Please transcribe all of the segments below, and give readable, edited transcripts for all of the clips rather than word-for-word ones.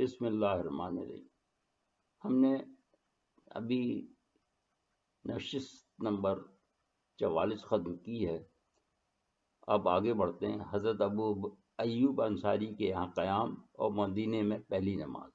بسم اللہ الرحمن الرحیم۔ ہم نے ابھی نشست نمبر 44 ختم کی ہے۔ اب آگے بڑھتے ہیں۔ حضرت ابو ایوب انصاری کے یہاں قیام اور مدینے میں پہلی نماز۔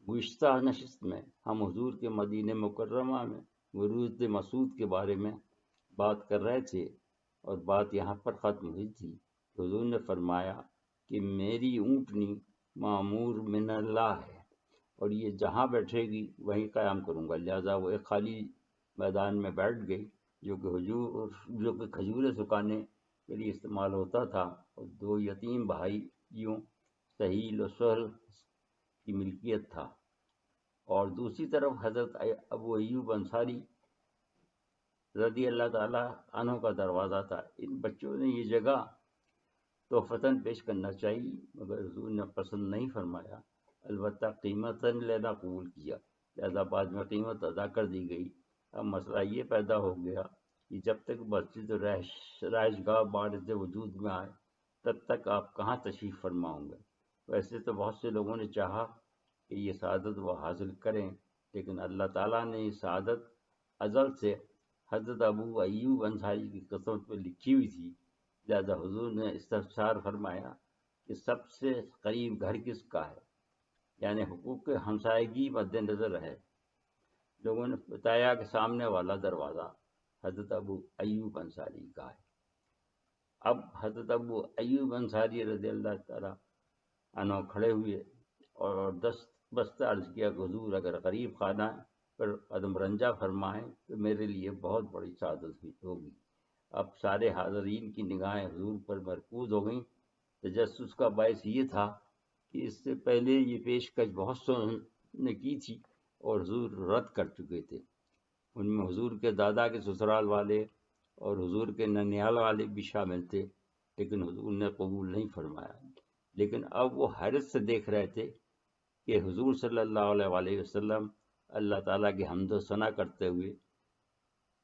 گزشتہ نشست میں ہم حضور کے مدینہ مکرمہ میں ورود مسعود کے بارے میں بات کر رہے تھے اور بات یہاں پر ختم ہوئی تھی۔ حضور نے فرمایا کہ میری اونٹنی معمور من اللہ ہے اور یہ جہاں بیٹھے گی وہیں قیام کروں گا، لہذا وہ ایک خالی میدان میں بیٹھ گئی جو کہ کھجوریں سکھانے کے لیے استعمال ہوتا تھا، اور 2 یتیم بھائیوں سہیل و سہل کی ملکیت تھا، اور دوسری طرف حضرت ابو ایوب انصاری رضی اللہ تعالی عنہ کا دروازہ تھا۔ ان بچوں نے یہ جگہ تحفتاً پیش کرنا چاہیے مگر حضور نے پسند نہیں فرمایا، البتہ قیمتاً لینا قبول کیا، لہذا بعد میں قیمت ادا کر دی گئی۔ اب مسئلہ یہ پیدا ہو گیا کہ جب تک مسجد رہائش گاہ بارد وجود میں آئے تب تک آپ کہاں تشریف فرما ہوں گے؟ ویسے تو بہت سے لوگوں نے چاہا کہ یہ سعادت وہ حاصل کریں، لیکن اللہ تعالیٰ نے یہ سعادت ازل سے حضرت ابو ایوب انصاری کی قسمت میں لکھی ہوئی تھی، لہذا حضور نے استفسار فرمایا کہ سب سے قریب گھر کس کا ہے، یعنی حقوق ہمسائیگی مد نظر ہے۔ لوگوں نے بتایا کہ سامنے والا دروازہ حضرت ابو ایوب انصاری کا ہے۔ اب حضرت ابو ایوب انصاری رضی اللہ تعالیٰ عنہ کھڑے ہوئے اور بستہ عرض کیا کہ حضور اگر غریب خانہ پر قدم رنجہ فرمائیں تو میرے لیے بہت بڑی سعادت ہوگی۔ اب سارے حاضرین کی نگاہیں حضور پر مرکوز ہو گئیں۔ تجسس کا باعث یہ تھا کہ اس سے پہلے یہ پیشکش بہت سو نے کی تھی اور حضور رد کر چکے تھے۔ ان میں حضور کے دادا کے سسرال والے اور حضور کے ننیال والے بھی شامل تھے، لیکن حضور نے قبول نہیں فرمایا۔ لیکن اب وہ حیرت سے دیکھ رہے تھے کہ حضور صلی اللہ علیہ وسلم اللہ تعالیٰ کی حمد و ثنا کرتے ہوئے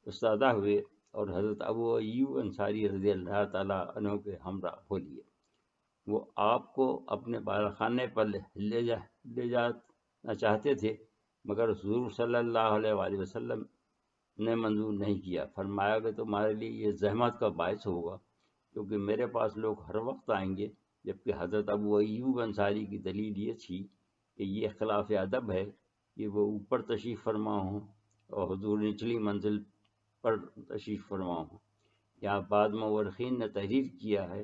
استادہ ہوئے اور حضرت ابو ایوب انصاری رضی اللہ تعالیٰ عنہ کے ہمراہ ہو لیے۔ وہ آپ کو اپنے بالخانے پر لے جانا چاہتے تھے مگر حضور صلی اللہ علیہ وسلم نے منظور نہیں کیا۔ فرمایا کہ تمہارے لیے یہ زحمت کا باعث ہوگا کیونکہ میرے پاس لوگ ہر وقت آئیں گے، جبکہ حضرت ابو ایوب انصاری کی دلیل یہ تھی کہ یہ خلاف ادب ہے کہ وہ اوپر تشریف فرما ہوں اور حضور نچلی منزل پر تشریف فرما ہوں۔ یہاں بعد مورخین نے تحریر کیا ہے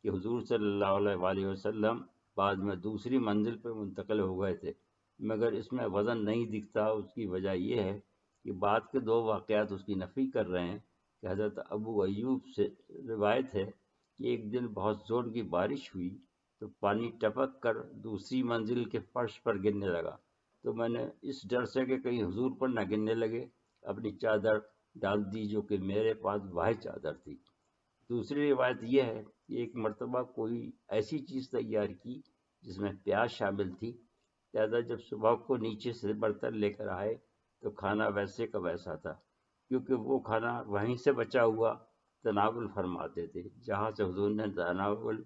کہ حضور صلی اللہ علیہ وسلم بعد میں دوسری منزل پر منتقل ہو گئے تھے، مگر اس میں وزن نہیں دکھتا۔ اس کی وجہ یہ ہے کہ بعد کے 2 واقعات اس کی نفی کر رہے ہیں کہ حضرت ابو ایوب سے روایت ہے کہ ایک دن بہت زور کی بارش ہوئی تو پانی ٹپک کر دوسری منزل کے فرش پر گرنے لگا، تو میں نے اس ڈر سے کہ کہیں حضور پر نہ گرنے لگے اپنی چادر ڈال دی جو کہ میرے پاس واحد چادر تھی۔ دوسری روایت یہ ہے کہ ایک مرتبہ کوئی ایسی چیز تیار کی جس میں پیاز شامل تھی، لہذا جب صبح کو نیچے سے برتن لے کر آئے تو کھانا ویسے کا ویسا تھا، کیونکہ وہ کھانا وہیں سے بچا ہوا تناول فرماتے تھے جہاں سے حضور نے تناول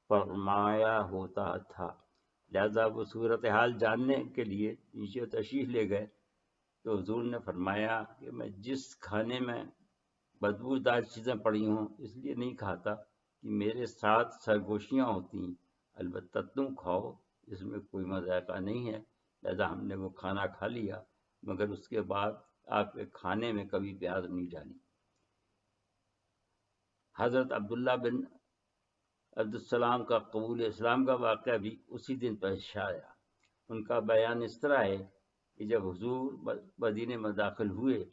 فرمایا ہوتا تھا، لہذا وہ صورتحال جاننے کے لیے نیچے تشریف لے گئے تو حضور نے فرمایا کہ میں جس کھانے میں بدبودار چیزیں پڑی ہوں اس لیے نہیں کھاتا کہ میرے ساتھ سرگوشیاں ہوتی ہیں، البتہ تم کھاؤ، اس میں کوئی مذائقہ نہیں ہے۔ لہذا ہم نے وہ کھانا کھا لیا مگر اس کے بعد آپ کے کھانے میں کبھی پیاز نہیں ڈالی۔ حضرت عبداللہ بن عبدالسلام کا قبول اسلام کا واقعہ بھی اسی دن پیش آیا۔ ان کا بیان اس طرح ہے کہ جب حضور مدینے میں داخل ہوئے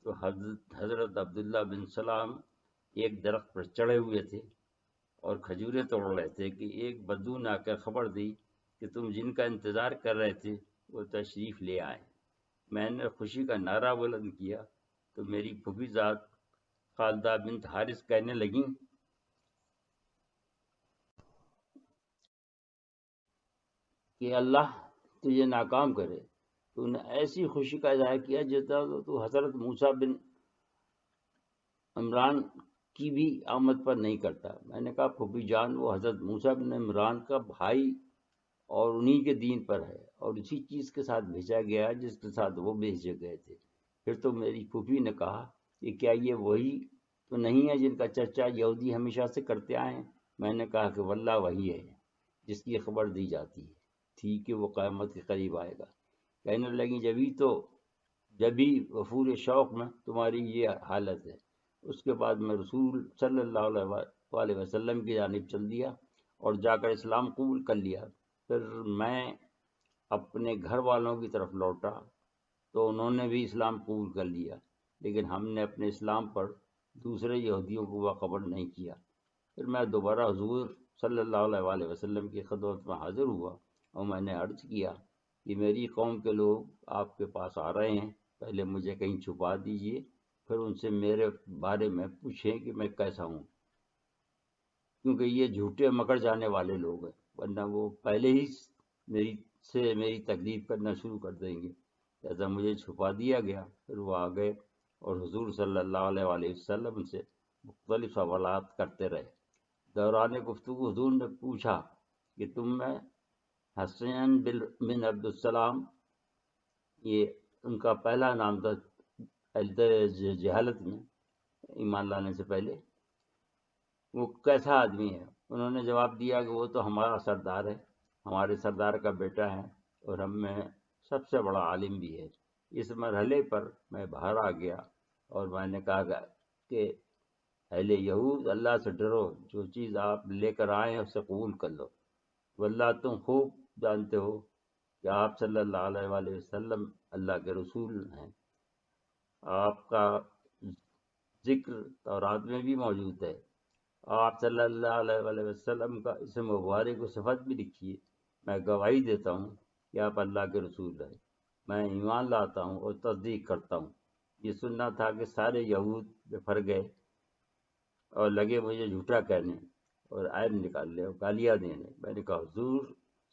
تو حضرت عبداللہ بن سلام ایک درخت پر چڑھے ہوئے تھے اور کھجوریں توڑ رہے تھے کہ ایک بدو نے آ کر خبر دی کہ تم جن کا انتظار کر رہے تھے وہ تشریف لے آئے۔ میں نے خوشی کا نعرہ بلند کیا تو میری پھوپھی ذات خالدہ بنت حارث کہنے لگیں کہ اللہ تجھے ناکام کرے، تو نے ایسی خوشی کا اظہار کیا جیسا تو حضرت موسیٰ بن عمران کی بھی آمد پر نہیں کرتا۔ میں نے کہا پھوپھی جان، وہ حضرت موسیٰ بن عمران کا بھائی اور انہی کے دین پر ہے اور اسی چیز کے ساتھ بھیجا گیا جس کے ساتھ وہ بھیجے گئے تھے۔ پھر تو میری پھوپھی نے کہا کہ کیا یہ وہی تو نہیں ہے جن کا چرچا یہودی ہمیشہ سے کرتے آئے ہیں؟ میں نے کہا کہ واللہ وہی ہے جس کی خبر دی جاتی ہے تھی کہ وہ قیامت کے قریب آئے گا۔ کہنے لگی جبھی وفور شوق میں تمہاری یہ حالت ہے۔ اس کے بعد میں رسول صلی اللہ علیہ وسلم کی جانب چل دیا اور جا کر اسلام قبول کر لیا۔ پھر میں اپنے گھر والوں کی طرف لوٹا تو انہوں نے بھی اسلام قبول کر لیا، لیکن ہم نے اپنے اسلام پر دوسرے یہودیوں کو باخبر نہیں کیا۔ پھر میں دوبارہ حضور صلی اللہ علیہ وسلم کی خدمت میں حاضر ہوا اور میں نے عرض کیا کہ میری قوم کے لوگ آپ کے پاس آ رہے ہیں، پہلے مجھے کہیں چھپا دیجئے، پھر ان سے میرے بارے میں پوچھیں کہ میں کیسا ہوں، کیونکہ یہ جھوٹے مکر جانے والے لوگ ہیں، ورنہ وہ پہلے ہی میری تکلیف کرنا شروع کر دیں گے۔ ایسا مجھے چھپا دیا گیا۔ پھر وہ آ گئے اور حضور صلی اللہ علیہ وسلم سے مختلف سوالات کرتے رہے۔ دوران گفتگو حضور نے پوچھا کہ تم میں حسین بن عبدالسلام، یہ ان کا پہلا نام تھا جہالت میں ایمان لانے سے پہلے، وہ کیسا آدمی ہے؟ انہوں نے جواب دیا کہ وہ تو ہمارا سردار ہے، ہمارے سردار کا بیٹا ہے اور ہم میں سب سے بڑا عالم بھی ہے۔ اس مرحلے پر میں باہر آ گیا اور میں نے کہا کہ اہل یہود، اللہ سے ڈرو، جو چیز آپ لے کر آئے ہیں اسے قبول کر لو۔ واللہ تم خوب جانتے ہو کہ آپ صلی اللہ علیہ وسلم اللہ کے رسول ہیں۔ آپ کا ذکر تورات میں بھی موجود ہے۔ آپ صلی اللہ علیہ وسلم کا اسم مبارک و صفت بھی لکھی ہے۔ میں گواہی دیتا ہوں کہ آپ اللہ کے رسول ہیں۔ میں ایمان لاتا ہوں اور تصدیق کرتا ہوں۔ یہ سننا تھا کہ سارے یہود بفر گئے اور لگے مجھے جھوٹا کہنے اور عیب نکالنے اور گالیاں دینے۔ میں نے کہا حضور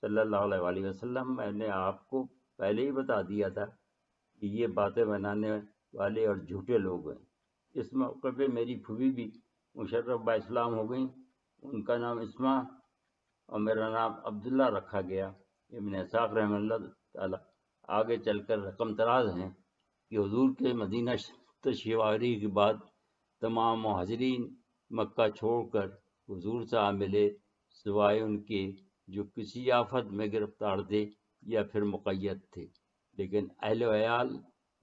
صلی اللہ علیہ وسلم، میں نے آپ کو پہلے ہی بتا دیا تھا کہ یہ باتیں بنانے والے اور جھوٹے لوگ ہیں۔ اس موقع پہ میری پھوپھی بھی مشرف با اسلام ہو گئیں۔ ان کا نام اسما اور میرا نام عبداللہ رکھا گیا۔ ابن اسحاق رحمہ اللہ تعالی آگے چل کر رقم تراز ہیں کہ حضور کے مدینہ تشریف آوری کے بعد تمام مہاجرین مکہ چھوڑ کر حضور سے آ ملے، سوائے ان کے جو کسی آفت میں گرفتار تھے یا پھر مقید تھے۔ لیکن اہل و عیال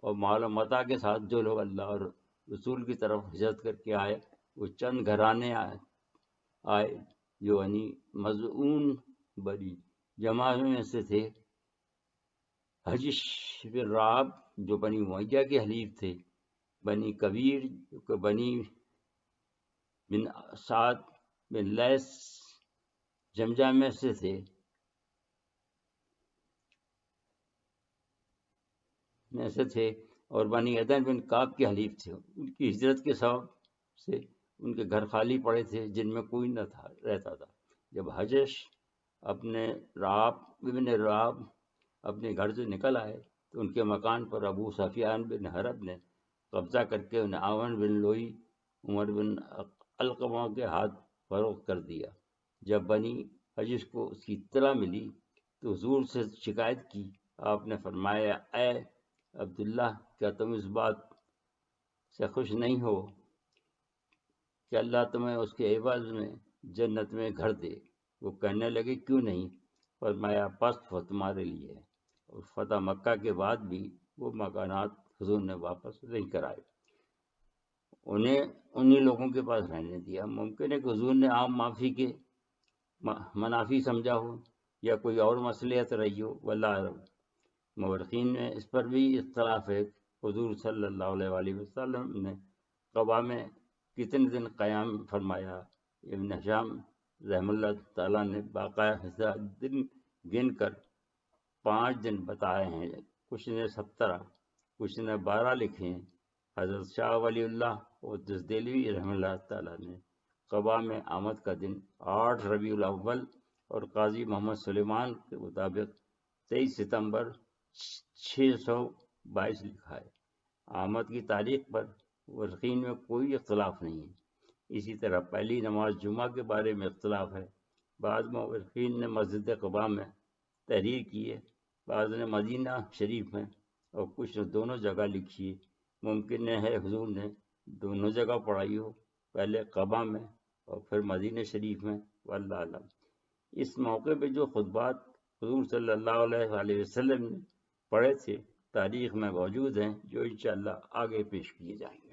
اور مال و متاع کے ساتھ جو لوگ اللہ اور رسول کی طرف ہجرت کر کے آئے، وہ چند گھرانے آئے جو مضعون بڑی جماع میں سے تھے۔ حجش بن رعب جو بنی امیہ کے حلیف تھے، بنی کبیر جو کہ بنی بن سعد بن لیس جمجہ میں سے تھے اور بنی عدن بن کعب کے حلیف تھے۔ ان کی ہجرت کے سبب سے ان کے گھر خالی پڑے تھے جن میں کوئی نہ رہتا تھا۔ جب حجش ابن رعب اپنے گھر سے نکل آئے تو ان کے مکان پر ابو سفیان بن حرب نے قبضہ کر کے انہیں عامر بن لوئی، عمر بن علقمہ کے ہاتھ فروخت کر دیا۔ جب بنی حجش کو اس کی اطلاع ملی تو حضور سے شکایت کی۔ آپ نے فرمایا، اے عبداللہ، کیا تم اس بات سے خوش نہیں ہو کہ اللہ تمہیں اس کے عوض میں جنت میں گھر دے؟ وہ کہنے لگے کیوں نہیں؟ فرمایا پس وہ تمہارے لیے ہے۔ اور فتح مکہ کے بعد بھی وہ مکانات حضور نے واپس نہیں کرائے، انہیں لوگوں کے پاس رہنے دیا۔ ممکن ہے کہ حضور نے عام معافی کے منافی سمجھا ہو یا کوئی اور مصلحت رہی ہو، واللہ اعلم۔ مورخین میں اس پر بھی اختلاف ہے حضور صلی اللہ علیہ وسلم نے قبا میں کتنے دن قیام فرمایا۔ ابن ہشام رحمہ اللہ تعالیٰ نے باقاعدہ دن گن کر 5 دن بتائے ہیں، کچھ نے 17، کچھ نے 12 لکھے ہیں۔ حضرت شاہ ولی اللہ اور دہلوی رحمہ اللہ تعالیٰ نے قبا میں آمد کا دن 8 ربیع الاول اور قاضی محمد سلیمان کے مطابق 23 ستمبر 622 لکھا ہے۔ آمد کی تاریخ پر مورخین میں کوئی اختلاف نہیں ہے۔ اسی طرح پہلی نماز جمعہ کے بارے میں اختلاف ہے۔ بعض مورخین نے مسجد قباء میں تحریر کی ہے، بعض نے مدینہ شریف میں اور کچھ نے دونوں جگہ لکھی ہے۔ ممکن ہے حضور نے دونوں جگہ پڑھائی ہو، پہلے قبا میں اور پھر مدینہ شریف میں، واللہ اعلم۔ اس موقع پہ جو خطبات حضور صلی اللہ علیہ وسلم نے پڑھے تھے تاریخ میں موجود ہیں، جو انشاءاللہ آگے پیش کیے جائیں گے۔